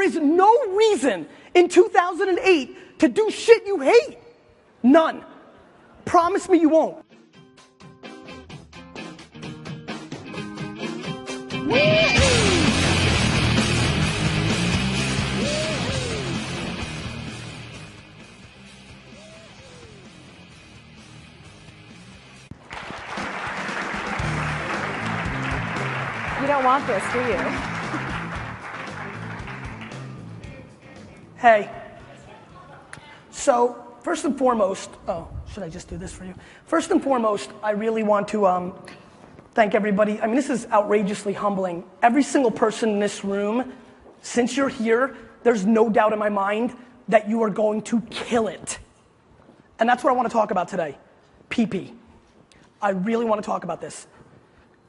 is no reason in 2008 to do shit you hate. None. Promise me you won't. You don't want this, do you? Hey. So, first and foremost, should I just do this for you? First and foremost, I really want to thank everybody. I mean, this is outrageously humbling. Every single person in this room, since you're here, there's no doubt in my mind that you are going to kill it. And that's what I want to talk about today. PP. I really want to talk about this.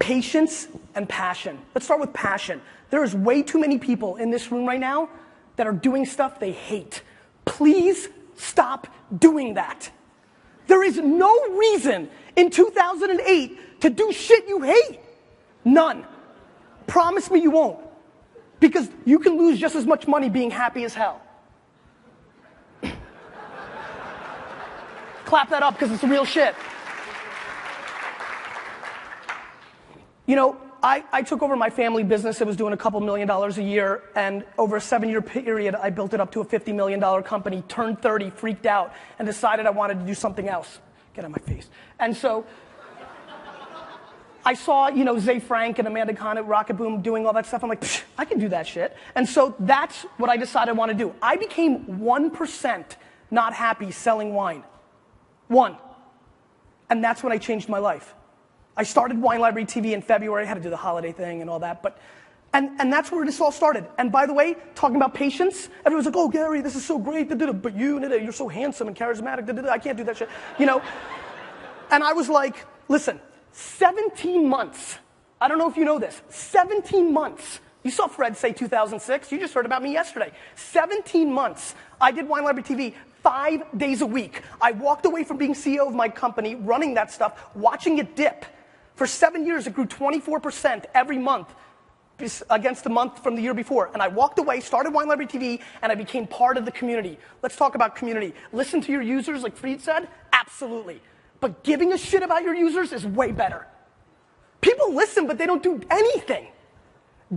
Patience and passion. Let's start with passion. There is way too many people in this room right now that are doing stuff they hate. Please stop doing that. There is no reason in 2008 to do shit you hate. None. Promise me you won't. Because you can lose just as much money being happy as hell. Clap that up because it's real shit. You know, I took over my family business. It was doing a couple $1 million a year, and over a 7-year period, I built it up to a $50 million company, turned 30, freaked out, and decided I wanted to do something else. Get out of my face. And so, I saw, you know, Zay Frank and Amanda Khan at Rocket Boom doing all that stuff. I'm like, I can do that shit. And so that's what I decided I want to do. I became 1% not happy selling wine. 1. And that's when I changed my life. I started Wine Library TV in February. I had to do the holiday thing and all that, but, and that's where this all started. And by the way, talking about patience, everyone's like, oh, Gary, this is so great, but you're so handsome and charismatic, I can't do that shit, you know? And I was like, listen, 17 months. I don't know if you know this, 17 months. You saw Fred say 2006, you just heard about me yesterday. 17 months, I did Wine Library TV 5 days a week. I walked away from being CEO of my company, running that stuff, watching it dip. For 7 years, it grew 24% every month against the month from the year before. And I walked away, started Wine Library TV, and I became part of the community. Let's talk about community. Listen to your users, like Fried said? Absolutely. But giving a shit about your users is way better. People listen, but they don't do anything.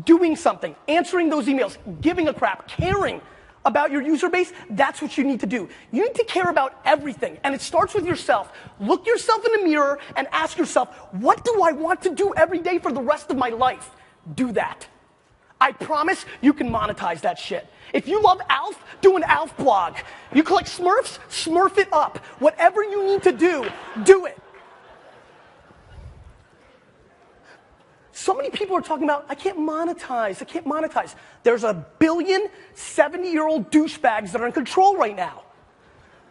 Doing something, answering those emails, giving a crap, caring about your user base, that's what you need to do. You need to care about everything, and it starts with yourself. Look yourself in the mirror and ask yourself, what do I want to do every day for the rest of my life? Do that. I promise you can monetize that shit. If you love Alf, do an Alf blog. You collect Smurfs, Smurf it up. Whatever you need to do, do it. So many people are talking about, I can't monetize. There's a billion 70-year-old douchebags that are in control right now.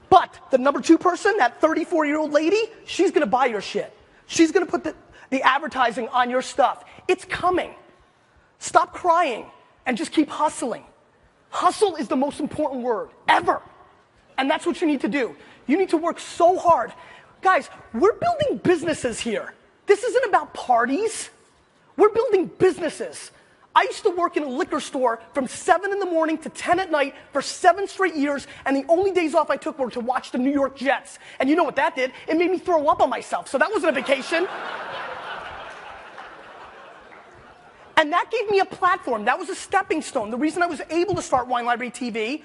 But the number 2 person, that 34-year-old lady, she's gonna buy your shit. She's gonna put the advertising on your stuff. It's coming. Stop crying and just keep hustling. Hustle is the most important word ever. And that's what you need to do. You need to work so hard. Guys, we're building businesses here. This isn't about parties. We're building businesses. I used to work in a liquor store from 7 in the morning to 10 at night for 7 straight years, and the only days off I took were to watch the New York Jets. And you know what that did? It made me throw up on myself, so that wasn't a vacation. And that gave me a platform. That was a stepping stone. The reason I was able to start Wine Library TV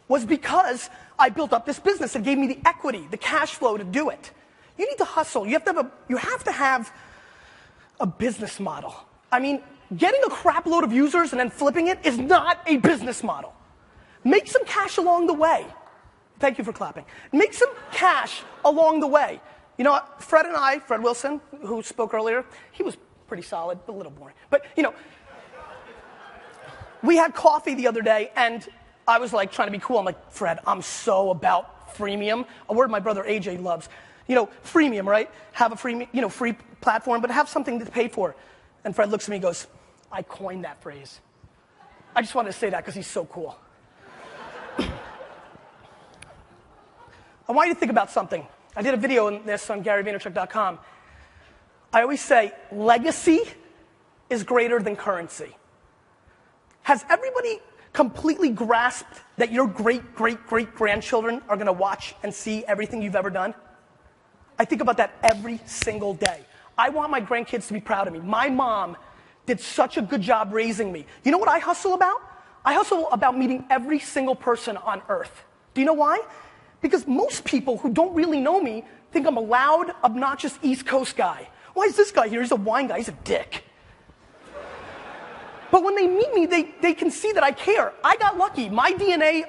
was because I built up this business. It gave me the equity, the cash flow to do it. You need to hustle. You have to have a business model. I mean, getting a crap load of users and then flipping it is not a business model. Make some cash along the way. Thank you for clapping. Make some cash along the way. You know, Fred Wilson, who spoke earlier, he was pretty solid, a little boring. But, you know, we had coffee the other day, and I was like trying to be cool. I'm like, Fred, I'm so about freemium, a word my brother AJ loves. You know, freemium, right? Have a free, free platform, but have something to pay for. And Fred looks at me and goes, I coined that phrase. I just wanted to say that because he's so cool. I want you to think about something. I did a video on this on GaryVaynerchuk.com. I always say, legacy is greater than currency. Has everybody completely grasped that your great-great-great-grandchildren are going to watch and see everything you've ever done? I think about that every single day. I want my grandkids to be proud of me. My mom did such a good job raising me. You know what I hustle about? I hustle about meeting every single person on earth. Do you know why? Because most people who don't really know me think I'm a loud, obnoxious East Coast guy. Why is this guy here? He's a wine guy. He's a dick. But when they meet me, they can see that I care. I got lucky. My DNA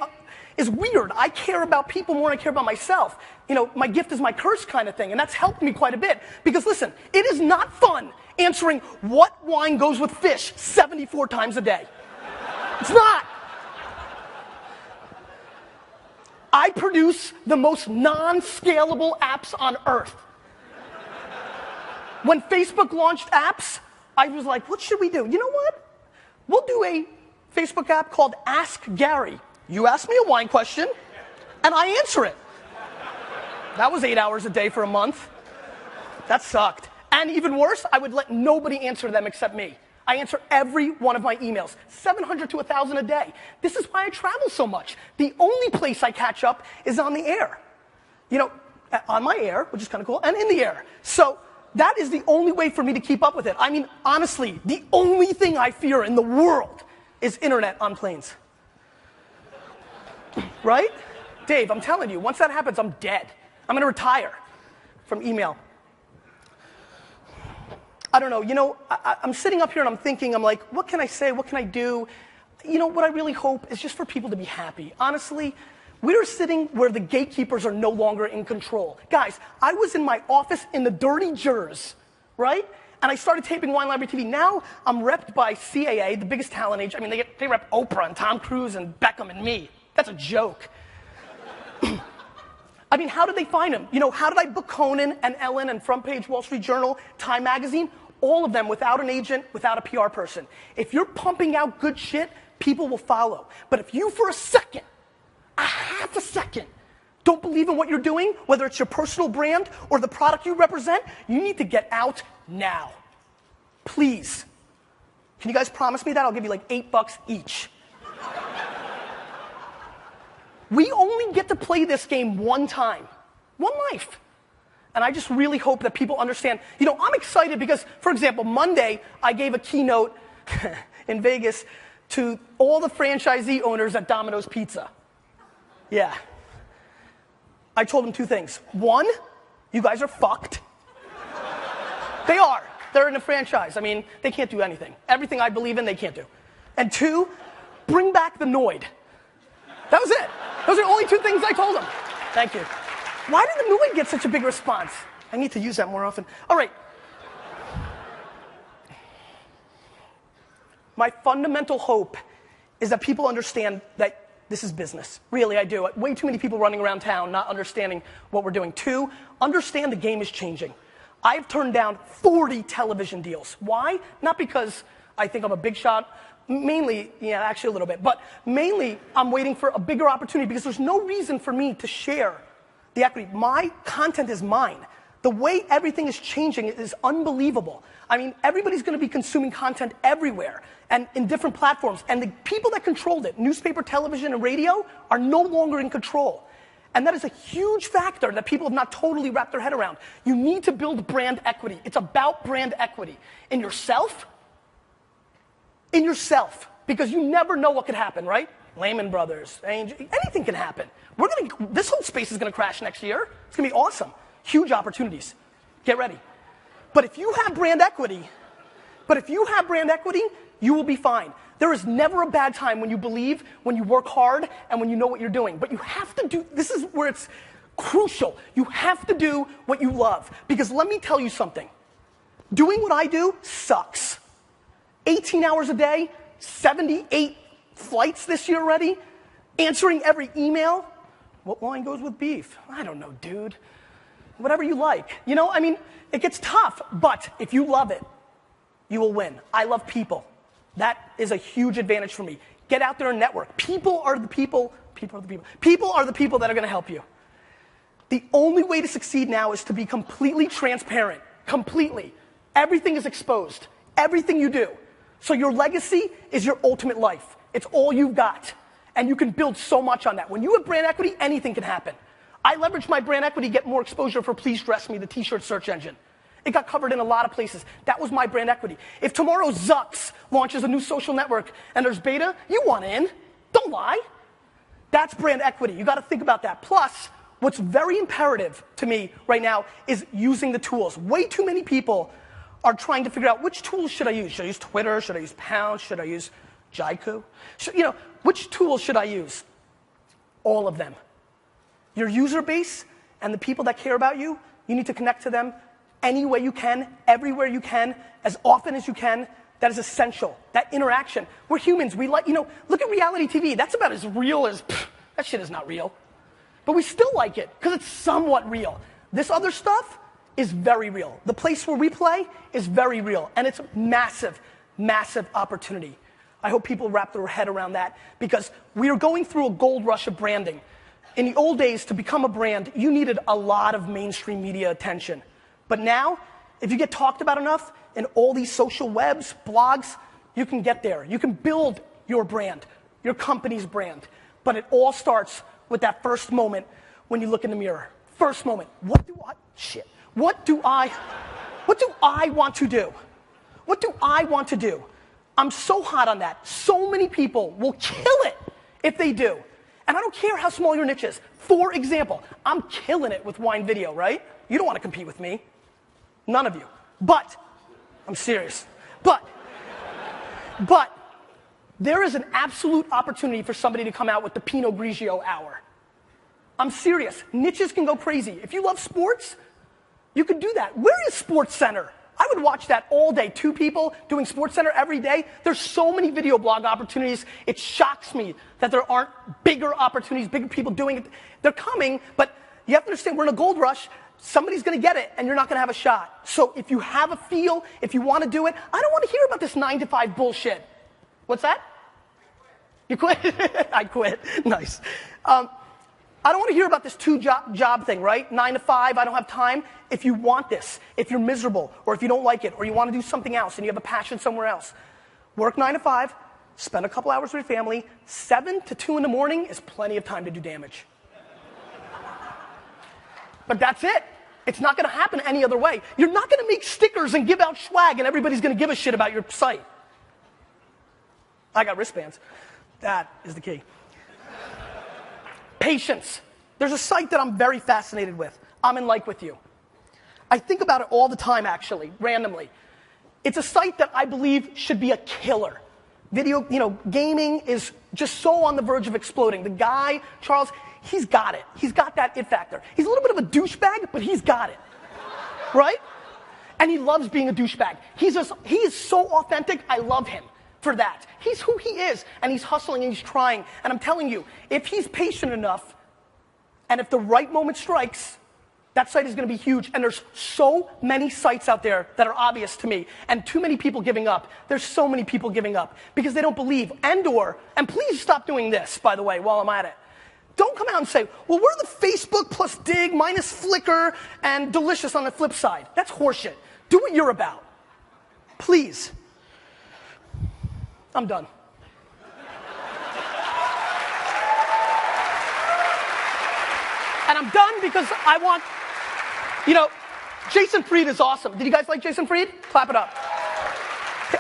is weird. I care about people more than I care about myself. You know, my gift is my curse kind of thing, and that's helped me quite a bit. Because listen, it is not fun answering what wine goes with fish 74 times a day. It's not. I produce the most non-scalable apps on earth. When Facebook launched apps, I was like, what should we do? You know what? We'll do a Facebook app called Ask Gary. You ask me a wine question, and I answer it. That was 8 hours a day for a month. That sucked. And even worse, I would let nobody answer them except me. I answer every one of my emails, 700 to 1,000 a day. This is why I travel so much. The only place I catch up is on the air. You know, on my air, which is kind of cool, and in the air. So that is the only way for me to keep up with it. I mean, honestly, the only thing I fear in the world is internet on planes. Right? Dave, I'm telling you, once that happens, I'm dead. I'm going to retire from email. I don't know, you know, I'm sitting up here and I'm thinking, I'm like, what can I say? What can I do? You know, what I really hope is just for people to be happy. Honestly, we're sitting where the gatekeepers are no longer in control. Guys, I was in my office in the dirty jers, right? And I started taping Wine Library TV. Now I'm repped by CAA, the biggest talent age. I mean, they rep Oprah and Tom Cruise and Beckham and me. That's a joke. I mean, how did they find him? You know, how did I book Conan and Ellen and Front Page Wall Street Journal, Time Magazine? All of them without an agent, without a PR person. If you're pumping out good shit, people will follow. But if you for a second, a half a second, don't believe in what you're doing, whether it's your personal brand or the product you represent, you need to get out now. Please. Can you guys promise me that? I'll give you like $8 each. We only get to play this game one time. One life. And I just really hope that people understand. You know, I'm excited because, for example, Monday, I gave a keynote in Vegas to all the franchisee owners at Domino's Pizza. Yeah. I told them two things. One, you guys are fucked. They are. They're in a franchise. I mean, they can't do anything. Everything I believe in, they can't do. And two, bring back the Noid. That was it. Those are the only two things I told them. Thank you. Why did the Noid get such a big response? I need to use that more often. All right. My fundamental hope is that people understand that this is business. Really, I do. Way too many people running around town not understanding what we're doing. Two, understand the game is changing. I've turned down 40 television deals. Why? Not because I think I'm a big shot. Mainly, yeah, actually a little bit. But mainly, I'm waiting for a bigger opportunity because there's no reason for me to share the equity. My content is mine. The way everything is changing is unbelievable. I mean, everybody's going to be consuming content everywhere and in different platforms. And the people that controlled it, newspaper, television, and radio, are no longer in control. And that is a huge factor that people have not totally wrapped their head around. You need to build brand equity. It's about brand equity. In yourself, because you never know what could happen, right? Lehman Brothers, anything can happen. This whole space is going to crash next year. It's going to be awesome. Huge opportunities. Get ready. But if you have brand equity, you will be fine. There is never a bad time when you believe, when you work hard, and when you know what you're doing. But you have to do, this is where it's crucial. You have to do what you love. Because let me tell you something. Doing what I do sucks. 18 hours a day, 78 flights this year already, answering every email. What wine goes with beef? I don't know, dude. Whatever you like. You know, I mean, it gets tough, but if you love it, you will win. I love people. That is a huge advantage for me. Get out there and network. People are the people that are going to help you. The only way to succeed now is to be completely transparent. Completely. Everything is exposed. Everything you do. So your legacy is your ultimate life. It's all you've got. And you can build so much on that. When you have brand equity, anything can happen. I leveraged my brand equity to get more exposure for Please Dress Me, the t-shirt search engine. It got covered in a lot of places. That was my brand equity. If tomorrow Zucks launches a new social network and there's beta, you want in. Don't lie. That's brand equity. You got to think about that. Plus, what's very imperative to me right now is using the tools. Way too many people are trying to figure out which tools should I use. Should I use Twitter? Should I use Pound? Should I use Jaiku? Which tools should I use? All of them. Your user base and the people that care about you, you need to connect to them any way you can, everywhere you can, as often as you can. That is essential. That interaction. We're humans. We like, look at reality TV. That's about as real as, that shit is not real. But we still like it because it's somewhat real. This other stuff is very real. The place where we play is very real. And it's massive, massive opportunity. I hope people wrap their head around that because we are going through a gold rush of branding. In the old days, to become a brand, you needed a lot of mainstream media attention. But now, if you get talked about enough in all these social webs, blogs, you can get there. You can build your brand, your company's brand. But it all starts with that first moment when you look in the mirror. First moment. What do I want to do? What do I want to do? I'm so hot on that. So many people will kill it if they do. And I don't care how small your niche is. For example, I'm killing it with wine video, right? You don't want to compete with me. None of you. But, I'm serious. But, there is an absolute opportunity for somebody to come out with the Pinot Grigio hour. I'm serious. Niches can go crazy. If you love sports, you could do that. Where is Sports Center? I would watch that all day. 2 people doing Sports Center every day. There's so many video blog opportunities. It shocks me that there aren't bigger opportunities, bigger people doing it. They're coming, but you have to understand we're in a gold rush. Somebody's going to get it, and you're not going to have a shot. So if you have a feel, if you want to do it, I don't want to hear about this 9 to 5 bullshit. What's that? You quit? I quit. Nice. I don't want to hear about this 2-job thing, right? 9 to 5, I don't have time. If you want this, if you're miserable, or if you don't like it, or you want to do something else and you have a passion somewhere else, work 9 to 5, spend a couple hours with your family. 7 to 2 in the morning is plenty of time to do damage. But that's it. It's not going to happen any other way. You're not going to make stickers and give out swag and everybody's going to give a shit about your site. I got wristbands. That is the key. Patience. There's a site that I'm very fascinated with. I'm in like with you. I think about it all the time, actually, randomly. It's a site that I believe should be a killer. Video, gaming is just so on the verge of exploding. The guy, Charles, he's got it. He's got that it factor. He's a little bit of a douchebag, but he's got it. Right? And he loves being a douchebag. He is so authentic, I love him for that. He's who he is, and he's hustling and he's trying. And I'm telling you, if he's patient enough, and if the right moment strikes, that site is going to be huge. And there's so many sites out there that are obvious to me, and too many people giving up. There's so many people giving up because they don't believe, and please stop doing this, by the way, while I'm at it. Don't come out and say, well, we're the Facebook plus Dig minus Flickr and Delicious on the flip side. That's horseshit. Do what you're about. Please. I'm done. And I'm done because I want, Jason Fried is awesome. Did you guys like Jason Fried? Clap it up.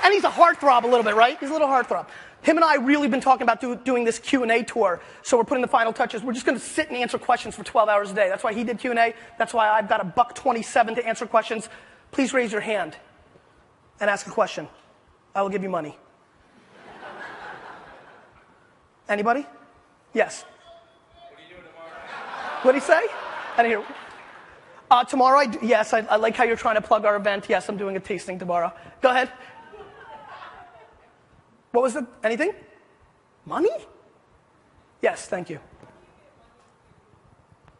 And he's a heartthrob a little bit, right? He's a little heartthrob. Him and I really been talking about doing this Q&A tour, so we're putting the final touches. We're just going to sit and answer questions for 12 hours a day. That's why he did Q&A. That's why I've got a $1.27 to answer questions. Please raise your hand and ask a question. I will give you money. Anybody? Yes. What are you doing tomorrow? What'd he say? I didn't hear. Tomorrow, yes, I like how you're trying to plug our event. Yes, I'm doing a tasting tomorrow. Go ahead. What was it? Anything? Money? Yes, thank you.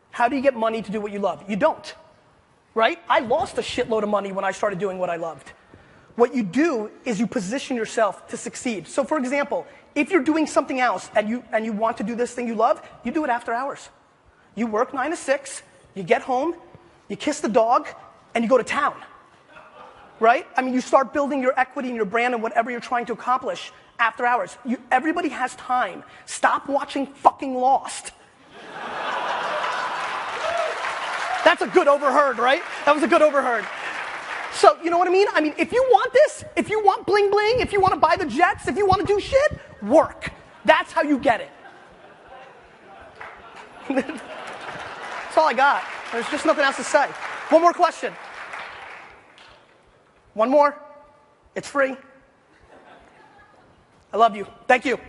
How do you get money to do what you love? You don't, right? I lost a shitload of money when I started doing what I loved. What you do is you position yourself to succeed. So for example, if you're doing something else and you want to do this thing you love, you do it after hours. You work 9 to 6, you get home, you kiss the dog, and you go to town. Right? I mean, you start building your equity and your brand and whatever you're trying to accomplish after hours. Everybody has time. Stop watching fucking Lost. That's a good overheard, right? That was a good overheard. So, you know what I mean? I mean, if you want this, if you want bling bling, if you want to buy the jets, if you want to do shit, work. That's how you get it. That's all I got. There's just nothing else to say. One more question. One more. It's free. I love you. Thank you.